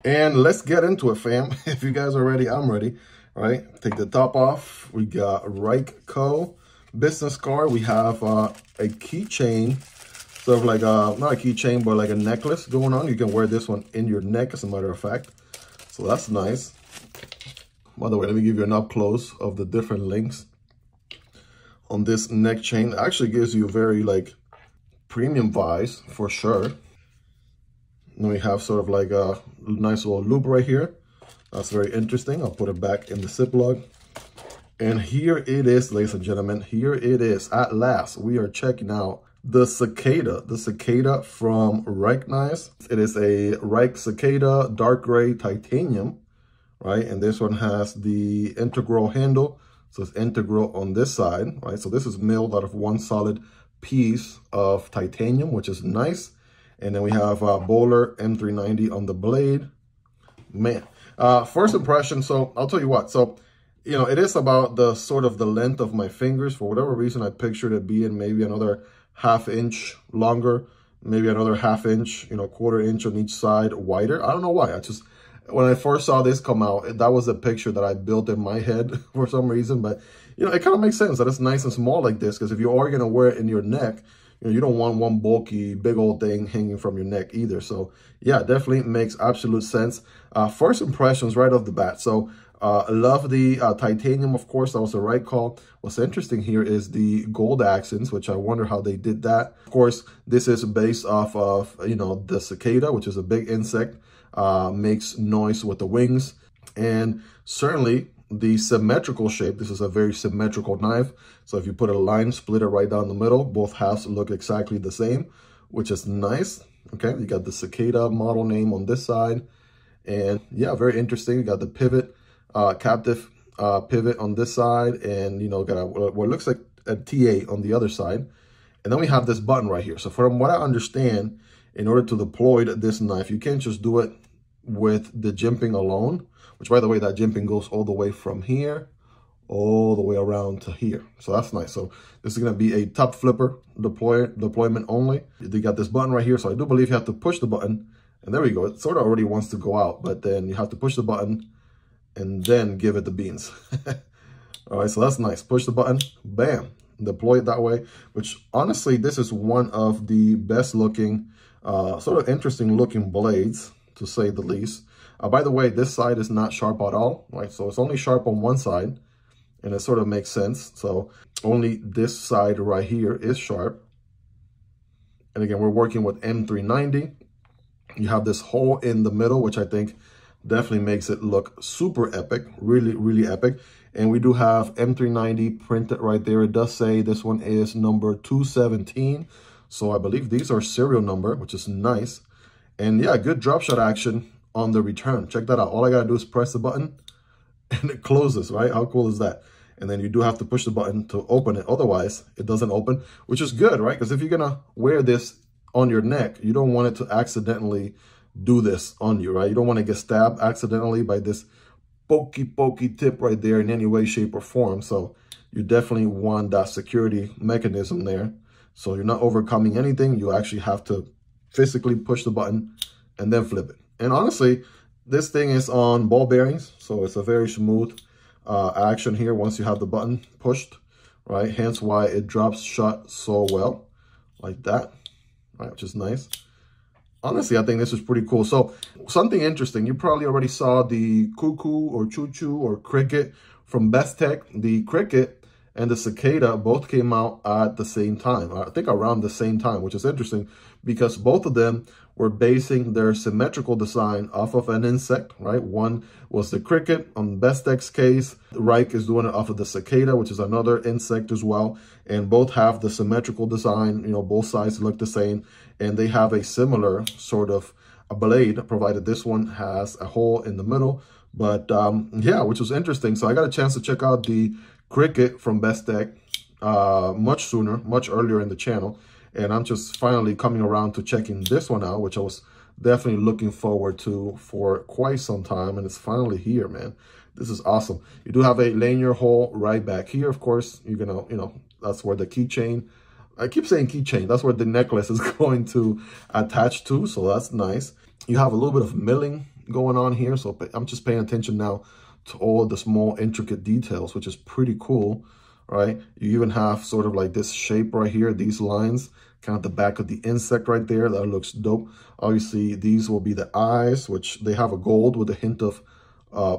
And let's get into it, fam. If you guys are ready, I'm ready. All right, take the top off. We got Rike business card. We have a keychain, sort of like not a keychain, but like a necklace going on. You can wear this one in your neck, as a matter of fact. So that's nice. By the way, let me give you an up close of the different links on this neck chain. It actually gives you very like premium vibes for sure. And we have sort of like a nice little loop right here. That's very interesting. I'll put it back in the Ziploc. And here it is, ladies and gentlemen. Here it is. At last, we are checking out the Cicada. The Cicada from Rike. It is a Rike Cicada dark gray titanium, right? And this one has the integral handle. So it's integral on this side, right? So this is milled out of one solid piece of titanium, which is nice. And then we have Bowler M390 on the blade. Man, first impression. So I'll tell you what. So, you know, it is about the sort of the length of my fingers. For whatever reason, I pictured it being maybe another ½ inch longer, maybe another ½ inch, you know, quarter inch on each side wider. I don't know why. When I first saw this come out, that was a picture that I built in my head for some reason. But, you know, it kind of makes sense that it's nice and small like this, because if you are going to wear it in your neck, you know, you don't want one bulky, big old thing hanging from your neck either. So, yeah, definitely makes absolute sense. First impressions right off the bat. So, I love the titanium, of course. That was the right call. What's interesting here is the gold accents, which I wonder how they did that. Of course, this is based off of, you know, the cicada, which is a big insect, makes noise with the wings. And certainly the symmetrical shape. This is a very symmetrical knife. So if you put a line splitter right down the middle, both halves look exactly the same, which is nice. Okay, you got the Cicada model name on this side. And yeah, very interesting. You got the pivot, captive pivot on this side. And, you know, got what looks like a TA on the other side. And then we have this button right here. So from what I understand, in order to deploy this knife, you can't just do it with the jimping alone, which, by the way, that jimping goes all the way from here, all the way around to here. So that's nice. So this is going to be a top flipper deployment only. You got this button right here. So I do believe you have to push the button. And there we go. It sort of already wants to go out, but then you have to push the button and then give it the beans. All right, so that's nice. Push the button, bam, deploy it that way, which honestly, this is one of the best looking, sort of interesting looking blades, to say the least. By the way, this side is not sharp at all, right? So it's only sharp on one side, and it sort of makes sense. So only this side right here is sharp. And again, we're working with M390. You have this hole in the middle, which I think definitely makes it look super epic, really, really epic. And we do have M390 printed right there. It does say this one is number 217. So I believe these are serial number, which is nice. And yeah, good drop shot action on the return. Check that out. All I got to do is press the button and it closes, right? How cool is that? And then you do have to push the button to open it. Otherwise, it doesn't open, which is good, right? Because if you're going to wear this on your neck, you don't want it to accidentally do this on you, right? You don't want to get stabbed accidentally by this pokey tip right there in any way, shape, or form. So you definitely want that security mechanism there. So you're not overcoming anything. You actually have to physically push the button and then flip it. And honestly, this thing is on ball bearings, so it's a very smooth action here once you have the button pushed, right? Hence why it drops shot so well, like that, right? Which is nice. Honestly, I think this is pretty cool. So something interesting, you probably already saw the QuQu or QuQu or Cricket from Bestech. The Cricket and the Cicada both came out at the same time, I think around the same time, which is interesting because both of them were basing their symmetrical design off of an insect, right? One was the Cricket on Bestech's case. Rike is doing it off of the Cicada, which is another insect as well. And both have the symmetrical design, you know, both sides look the same. And they have a similar sort of a blade, provided this one has a hole in the middle. But yeah, which was interesting. So I got a chance to check out the Cricket from Bestech much sooner, much earlier in the channel. And I'm just finally coming around to checking this one out, which I was definitely looking forward to for quite some time. And it's finally here, man. This is awesome. You do have a lanyard hole right back here. Of course, you're gonna, you know, that's where the keychain, I keep saying keychain, that's where the necklace is going to attach to. So that's nice. You have a little bit of milling going on here. So I'm just paying attention now to all of the small intricate details, which is pretty cool, right? You even have sort of like this shape right here, these lines, kind of the back of the insect right there. That looks dope. Obviously, these will be the eyes, which they have a gold with a hint of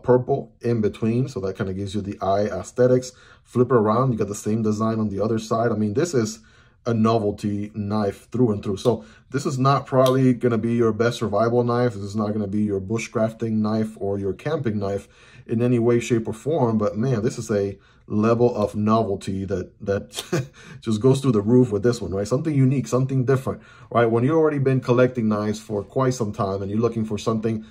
purple in between. So that kind of gives you the eye aesthetics. Flip it around, you got the same design on the other side. I mean, this is a novelty knife through and through. So this is not probably going to be your best survival knife. This is not going to be your bushcrafting knife or your camping knife in any way, shape, or form. But man, this is a level of novelty that just goes through the roof with this one, right? Something unique, something different, right? When you've already been collecting knives for quite some time and you're looking for something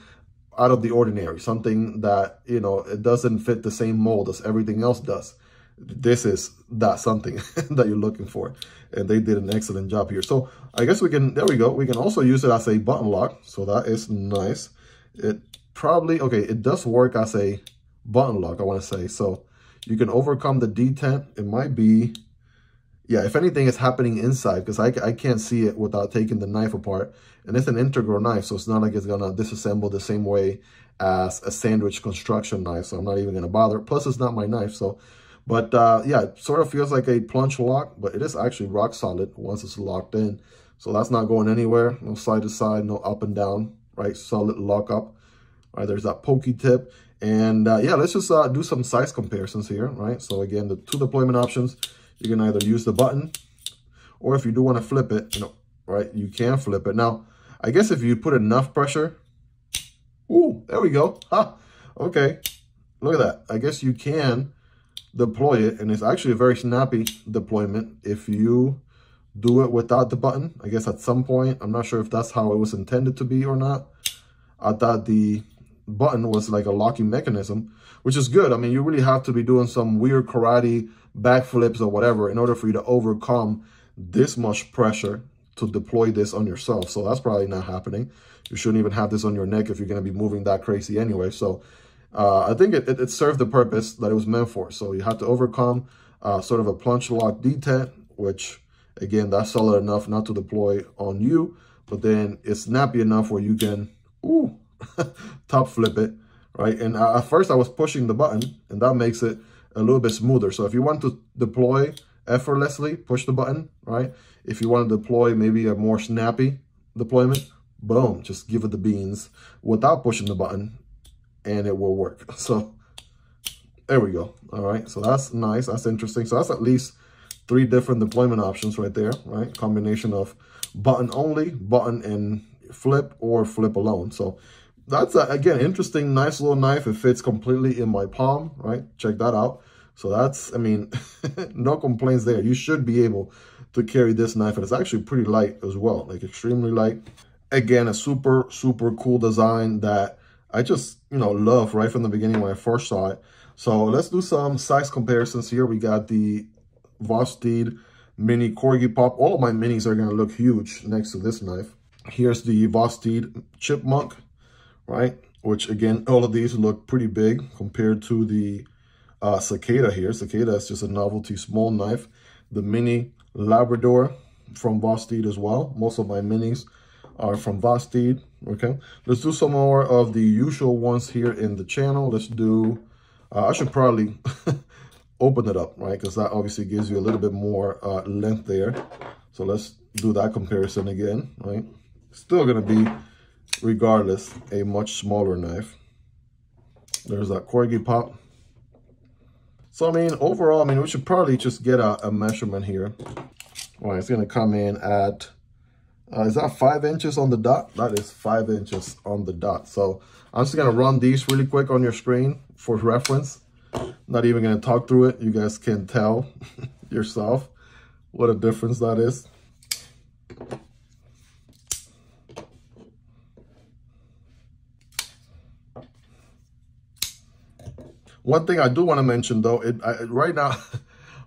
out of the ordinary, something that, you know, it doesn't fit the same mold as everything else does. This is that something that you're looking for. And they did an excellent job here. So I guess we can, there we go. We can also use it as a button lock. So that is nice. It probably, okay, it does work as a button lock, I want to say. So you can overcome the detent. It might be, yeah, if anything is happening inside, because I can't see it without taking the knife apart. And it's an integral knife, so it's not like it's going to disassemble the same way as a sandwich construction knife. So I'm not even going to bother. Plus, it's not my knife. So, but yeah, it sort of feels like a plunge lock, but it is actually rock solid once it's locked in. So that's not going anywhere. No side to side, no up and down, right? Solid lock up. All right, there's that pokey tip. And yeah, let's just do some size comparisons here, right? So again, the two deployment options, you can either use the button, or if you do want to flip it, you know, right, you can flip it. Now, I guess if you put enough pressure, ooh, there we go. Ha, okay, look at that. I guess you can deploy it, and it's actually a very snappy deployment if you do it without the button. I guess at some point, I'm not sure if that's how it was intended to be or not. I thought the button was like a locking mechanism, which is good. I mean, you really have to be doing some weird karate backflips or whatever in order for you to overcome this much pressure to deploy this on yourself. So that's probably not happening. You shouldn't even have this on your neck if you're going to be moving that crazy anyway. So I think it served the purpose that it was meant for. So you have to overcome sort of a plunge lock detent, which again, that's solid enough not to deploy on you, but then it's snappy enough where you can, ooh, top flip it, right? And at first I was pushing the button, and that makes it a little bit smoother. So if you want to deploy effortlessly, push the button, right? If you want to deploy maybe a more snappy deployment, boom, just give it the beans without pushing the button, and it will work. So there we go. All right, so that's nice. That's interesting. So that's at least 3 different deployment options right there, right? Combination of button only, button and flip, or flip alone. So that's, again, interesting, nice little knife. It fits completely in my palm, right? Check that out. So that's, I mean, no complaints there. You should be able to carry this knife. And it's actually pretty light as well, like extremely light. Again, a super, super cool design that I just, you know, love right from the beginning when I first saw it. So let's do some size comparisons here. We got the Vosteed Mini Corgi Pup. All of my minis are going to look huge next to this knife. Here's the Vosteed Chipmunk, right? Which, again, all of these look pretty big compared to the Cicada here. Cicada is just a novelty small knife. The Mini Labrador from Vosteed as well. Most of my minis are from Vosteed, okay? Let's do some more of the usual ones here in the channel. Let's do, I should probably open it up, right? Because that obviously gives you a little bit more length there. So let's do that comparison again, right? Still gonna be, regardless, a much smaller knife. There's that Corgi Pup. So, I mean, overall, I mean, we should probably just get a measurement here. All right, it's gonna come in at, is that 5 inches on the dot? That is 5 inches on the dot. So I'm just gonna run these really quick on your screen for reference. Not even gonna talk through it. You guys can tell yourself what a difference that is. One thing I do want to mention, though, right now,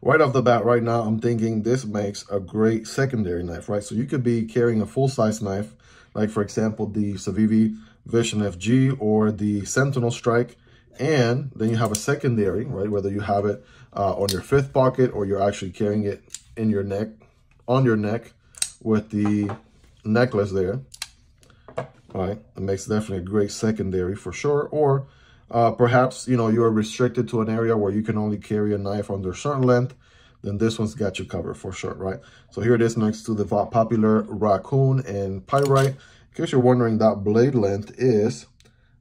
right off the bat, right now, I'm thinking this makes a great secondary knife, right? So you could be carrying a full-size knife, like, for example, the Civivi Vision FG or the Sentinel Strike, and then you have a secondary, right? Whether you have it on your 5th pocket or you're actually carrying it in your neck, on your neck with the necklace there. right? It makes definitely a great secondary for sure. Or perhaps, you know, you're restricted to an area where you can only carry a knife under a certain length, then this one's got you covered for sure, right? So here it is next to the popular Raccoon and Pyrite. In case you're wondering, that blade length is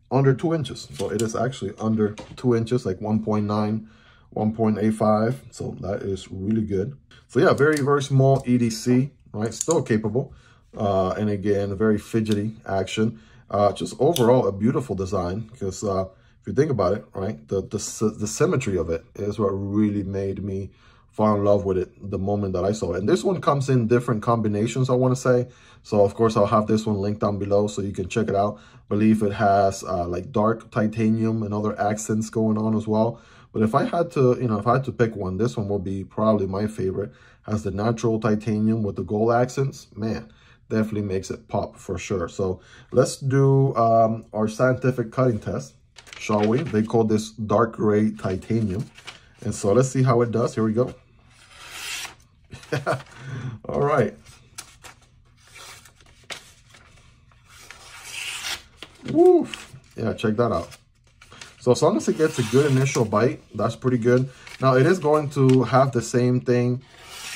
under 2 inches. So it is actually under 2 inches, like 1.9, 1.85. So that is really good. So yeah, very, very small EDC, right? Still capable. And again, a very fidgety action. Just overall a beautiful design, because if you think about it, right, the symmetry of it is what really made me fall in love with it the moment that I saw it. And this one comes in different combinations, I want to say. So of course I'll have this one linked down below so you can check it out. I believe it has like dark titanium and other accents going on as well. But if I had to, you know, if I had to pick one, this one will be probably my favorite. Has the natural titanium with the gold accents. Man, definitely makes it pop for sure. So let's do our scientific cutting test, shall we? They call this dark gray titanium. And so let's see how it does. Here we go. All right. Woof. Yeah, check that out. So as long as it gets a good initial bite, that's pretty good. Now it is going to have the same thing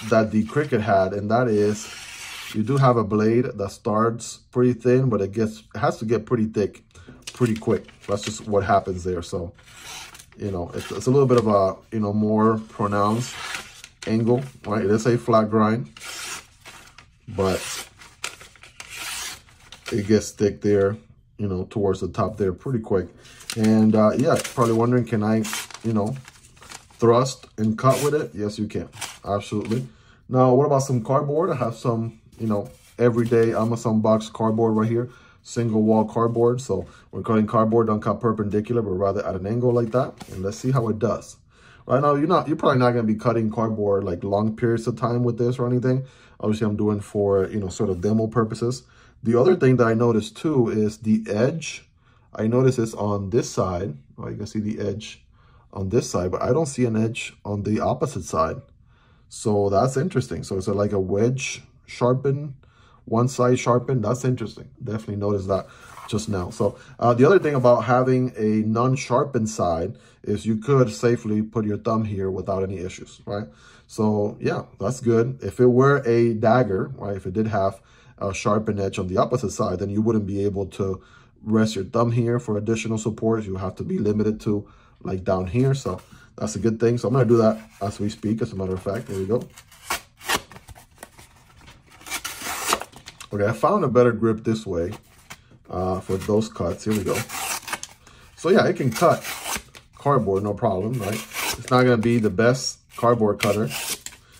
that the Cricket had, and that is you do have a blade that starts pretty thin, but it has to get pretty thick pretty quick. That's just what happens there. So, you know, it's a little bit of a, you know, more pronounced angle, right? It is a flat grind, but it gets thick there, you know, towards the top there pretty quick. And yeah, probably wondering, can I, you know, thrust and cut with it? Yes, you can. Absolutely. Now, what about some cardboard? I have some, you know, everyday Amazon box cardboard right here. Single wall cardboard. So when cutting cardboard, don't cut perpendicular, but rather at an angle like that. And let's see how it does. Right now, you're probably not going to be cutting cardboard like long periods of time with this or anything. Obviously, I'm doing for, you know, sort of demo purposes. The other thing that I noticed too is the edge. I notice it's on this side. Oh, you can see the edge on this side, but I don't see an edge on the opposite side. So that's interesting. So it's like a wedge sharpen, one side sharpened. That's interesting. Definitely noticed that just now. So the other thing about having a non-sharpened side is you could safely put your thumb here without any issues, right? So yeah, that's good. If it were a dagger, right, if it did have a sharpened edge on the opposite side, then you wouldn't be able to rest your thumb here for additional support. You have to be limited to like down here. So that's a good thing. So I'm going to do that as we speak, as a matter of fact. There we go. Okay, I found a better grip this way for those cuts. Here we go. So yeah, it can cut cardboard, no problem, right? It's not going to be the best cardboard cutter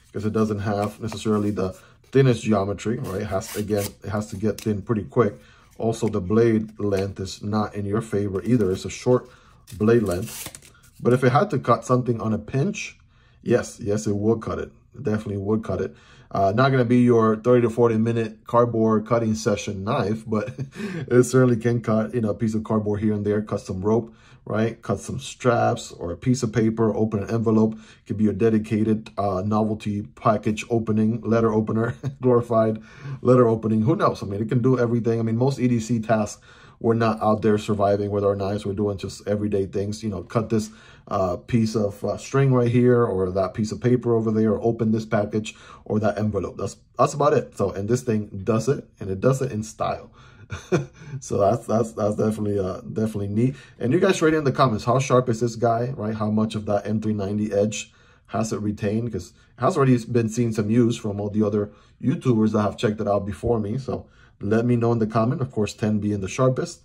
because it doesn't have necessarily the thinnest geometry, right? It has to get thin pretty quick. Also, the blade length is not in your favor either. It's a short blade length. But if it had to cut something on a pinch, yes, it would cut it. It definitely would cut it. Not going to be your 30 to 40 minute cardboard cutting session knife, but it certainly can cut, you know, a piece of cardboard here and there, cut some rope, right? Cut some straps or a piece of paper, open an envelope. It could be your dedicated novelty package opening, letter opener, glorified letter opening. Who knows? I mean, it can do everything. I mean, most EDC tasks, we're not out there surviving with our knives. We're doing just everyday things, you know, cut this piece of string right here, or that piece of paper over there, or open this package or that envelope. That's about it. So, and this thing does it, and it does it in style. So that's definitely neat. And you guys rate in the comments, how sharp is this guy, right? How much of that M390 edge has it retained? Because it has already been seeing some use from all the other YouTubers that have checked it out before me. So let me know in the comment. Of course, 10 being the sharpest.